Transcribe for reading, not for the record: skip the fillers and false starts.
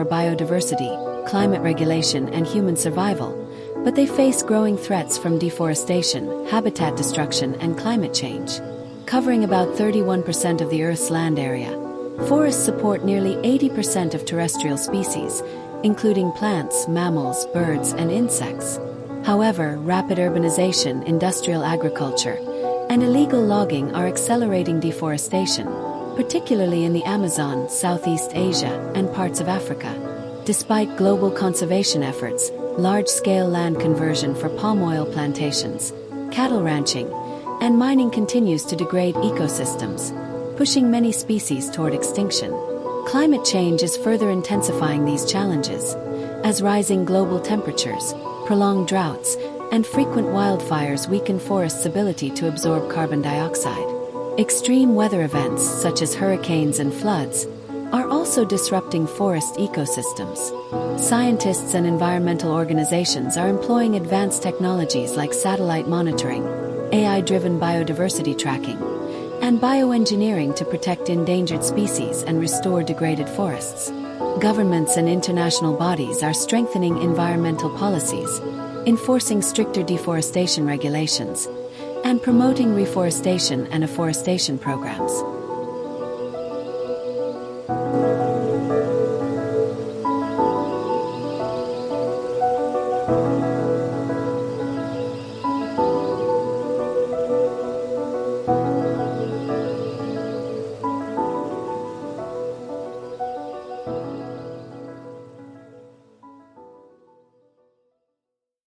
for biodiversity, climate regulation, and human survival, but they face growing threats from deforestation, habitat destruction, and climate change. Covering about 31% of the Earth's land area, forests support nearly 80% of terrestrial species, including plants, mammals, birds, and insects. However, rapid urbanization, industrial agriculture, and illegal logging are accelerating deforestation, particularly in the Amazon, Southeast Asia, and parts of Africa. Despite global conservation efforts, large-scale land conversion for palm oil plantations, cattle ranching, and mining continues to degrade ecosystems, pushing many species toward extinction. Climate change is further intensifying these challenges, as rising global temperatures, prolonged droughts, and frequent wildfires weaken forests' ability to absorb carbon dioxide. Extreme weather events, such as hurricanes and floods, are also disrupting forest ecosystems. Scientists and environmental organizations are employing advanced technologies like satellite monitoring, AI-driven biodiversity tracking, and bioengineering to protect endangered species and restore degraded forests. Governments and international bodies are strengthening environmental policies, enforcing stricter deforestation regulations, and promoting reforestation and afforestation programs.